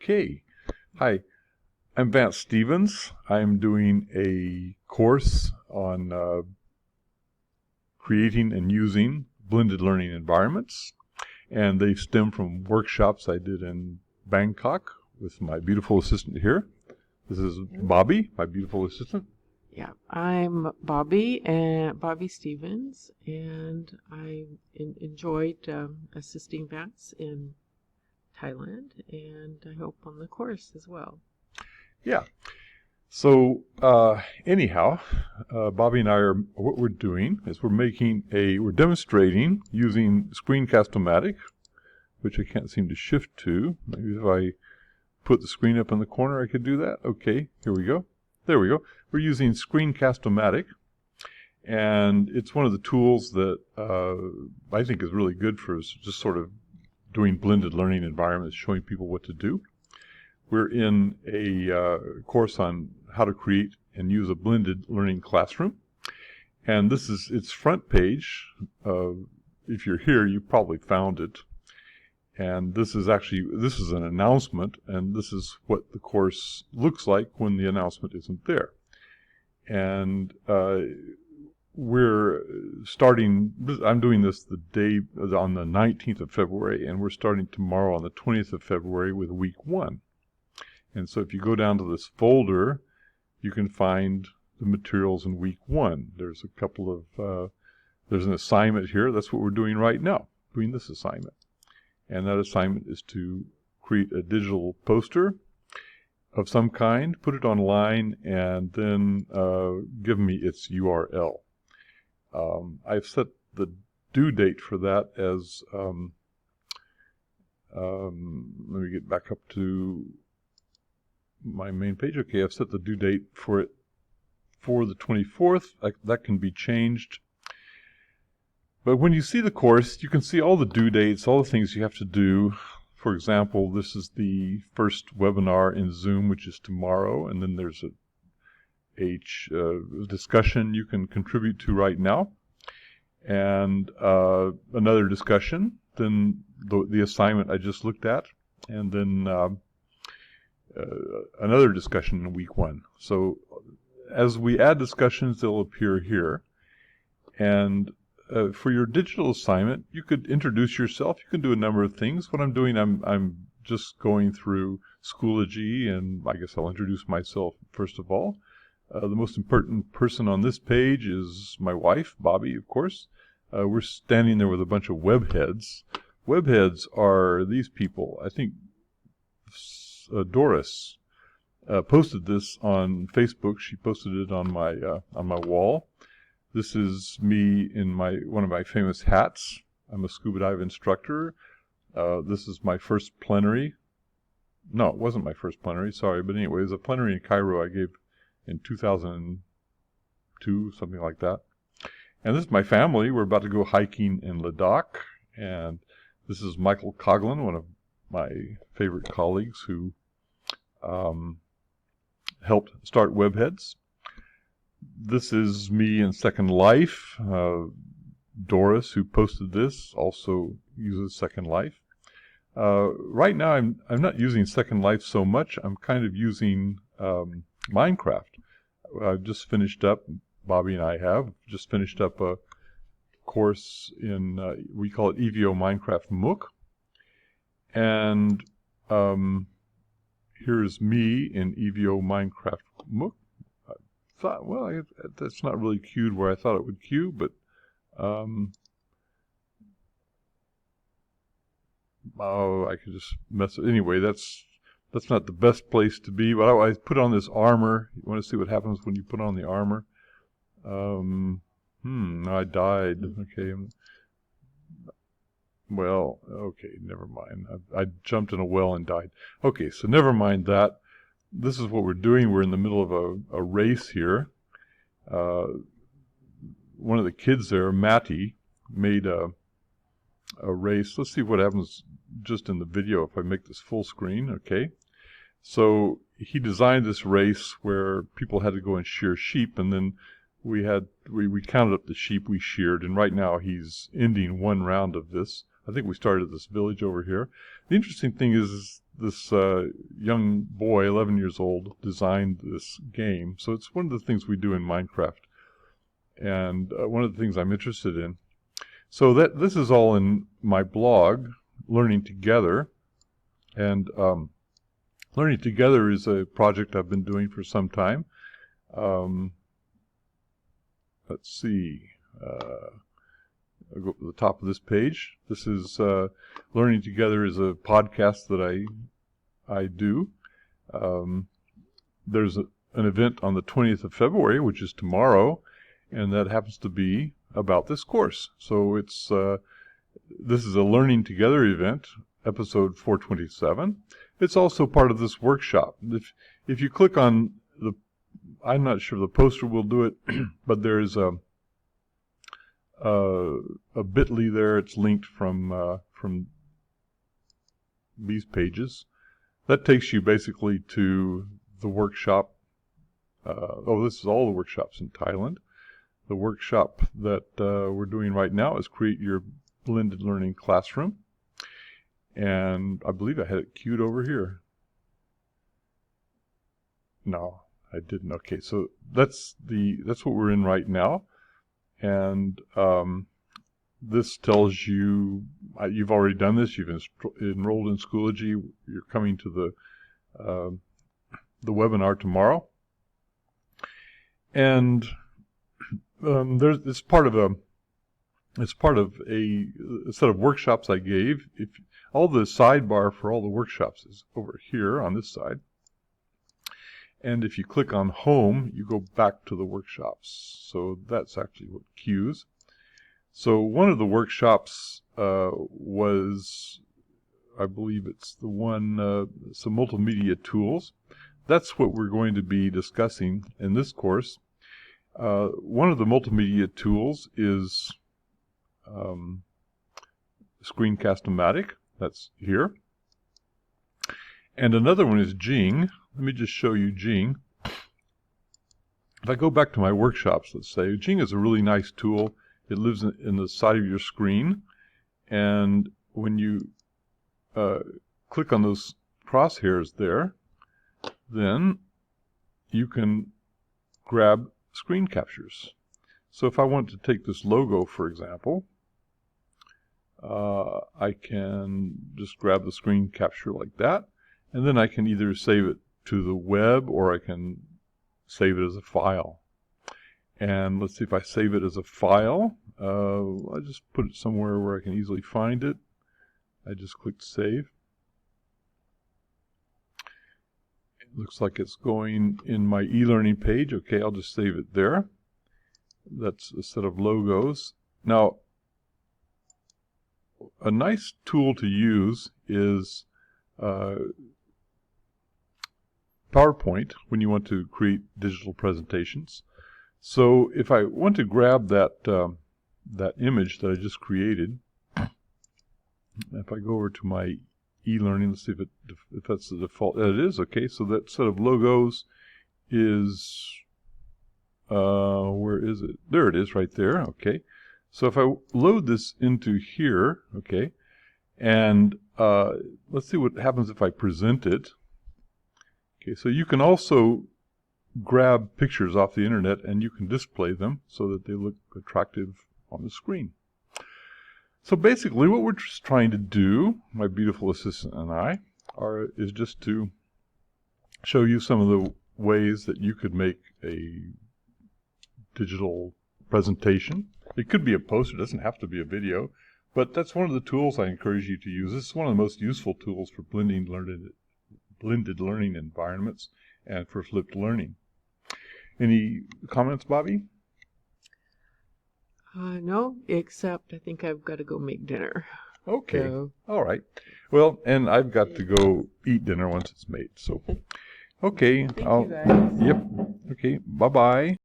Okay. Hi, I'm Vance Stevens. I'm doing a course on creating and using blended learning environments, and they stem from workshops I did in Bangkok with my beautiful assistant here. This is Bobbi, my beautiful assistant. Yeah, I'm Bobbi and Bobbi Stevens, and I enjoyed assisting Vance in Thailand, and I hope on the course as well. Yeah. So anyhow, Bobbi and I what we're doing is we're demonstrating using Screencast-o-matic, which I can't seem to shift to. Maybe if I put the screen up in the corner, I could do that. Okay, here we go. There we go. We're using Screencast-o-matic, and it's one of the tools that I think is really good for just sort of doing blended learning environments, showing people what to do. We're in a course on how to create and use a blended learning classroom, and this is its front page. If you're here, you probably found it. And this is an announcement, and this is what the course looks like when the announcement isn't there. And we're starting, I'm doing this on the 19th of February, and we're starting tomorrow on the 20th of February with week 1. And so if you go down to this folder, you can find the materials in week 1. There's a couple of, there's an assignment here. That's what we're doing right now, doing this assignment. And that assignment is to create a digital poster of some kind, put it online, and then give me its URL. I've set the due date for that as, let me get back up to my main page. Okay, I've set the due date for it for the 24th. That can be changed. But when you see the course, you can see all the due dates, all the things you have to do. For example, this is the first webinar in Zoom, which is tomorrow, and then there's a discussion you can contribute to right now, and another discussion, then the assignment I just looked at, and then another discussion in week 1. So as we add discussions, they'll appear here. And for your digital assignment, you could introduce yourself. You can do a number of things. What I'm doing, I'm just going through Schoology, and I guess I'll introduce myself first of all. The most important person on this page is my wife, Bobbi, of course. We're standing there with a bunch of webheads. Webheads are these people. I think Doris posted this on Facebook. She posted it on my wall. This is me in one of my famous hats. I'm a scuba dive instructor. This is my first plenary. No, it wasn't my first plenary, sorry. But anyway, it was a plenary in Cairo I gave in 2002, something like that. And this is my family. We're about to go hiking in Ladakh. And this is Michael Coughlin, one of my favorite colleagues who helped start Webheads. This is me in Second Life. Doris, who posted this, also uses Second Life. Right now, I'm not using Second Life so much. I'm kind of using Minecraft. I've just finished up, Bobbi and I have just finished up a course in, we call it EVO Minecraft MOOC. And here's me in EVO Minecraft MOOC. Thought, well, that's not really queued where I thought it would queue, but I could just mess it. Anyway, that's not the best place to be, but I put on this armor. You want to see what happens when you put on the armor? I died. Okay. Well, okay, never mind. I jumped in a well and died. Okay, so never mind that. This is what we're doing. We're in the middle of a race here. One of the kids there, Matty, made a race. Let's see what happens just in the video if I make this full screen. Okay. So he designed this race where people had to go and shear sheep, and then we counted up the sheep we sheared, and right now he's ending one round of this. I think we started this village over here. The interesting thing is this young boy, 11 years old, designed this game. So it's one of the things we do in Minecraft, and one of the things I'm interested in. So this is all in my blog, Learning Together, and Learning Together is a project I've been doing for some time. Let's see. I'll go to the top of this page. This is Learning Together is a podcast that I do. There's an event on the 20th of February, which is tomorrow, and that happens to be about this course. So it's this is a Learning Together event, episode 427. It's also part of this workshop. If you click on the, I'm not sure the poster will do it, but there's a bit.ly there. It's linked from these pages. That takes you basically to the workshop. This is all the workshops in Thailand. The workshop that we're doing right now is Create Your Blended Learning Classroom. And I believe I had it queued over here. No, I didn't. Okay, so that's what we're in right now. And this tells you you've already done this. You've enrolled in Schoology. You're coming to the webinar tomorrow. And it's part of a set of workshops I gave. All the sidebar for all the workshops is over here on this side. And if you click on Home, you go back to the workshops. So that's actually what queues. So one of the workshops was, I believe it's the one, some multimedia tools. That's what we're going to be discussing in this course. One of the multimedia tools is Screencast-o-matic. That's here. And another one is Jing. Let me just show you Jing. If I go back to my workshops, let's say, Jing is a really nice tool. It lives in the side of your screen. And when you click on those crosshairs there, then you can grab screen captures. So if I want to take this logo, for example, I can just grab the screen capture like that, and then I can either save it to the web or I can save it as a file. And let's see if I save it as a file. I'll just put it somewhere where I can easily find it. I just clicked Save. It looks like it's going in my e-learning page. Okay, I'll just save it there. That's a set of logos. Now, a nice tool to use is PowerPoint when you want to create digital presentations. So if I want to grab that image that I just created, if I go over to my e-learning, let's see if that's the default. It is. Okay, so that set of logos is where is it? There it is, right there. Okay, so if I load this into here, okay, and let's see what happens if I present it. Okay, so you can also grab pictures off the internet and you can display them so that they look attractive on the screen. So basically what we're just trying to do, my beautiful assistant and I, is just to show you some of the ways that you could make a digital presentation. It could be a poster, it doesn't have to be a video, but that's one of the tools I encourage you to use. This is one of the most useful tools for blended learning environments and for flipped learning. Any comments, Bobbi? No, except I think I've got to go make dinner. Okay. So. All right. Well, and I've got to go eat dinner once it's made. So, okay. Thank you guys. Yep. Okay. Bye-bye.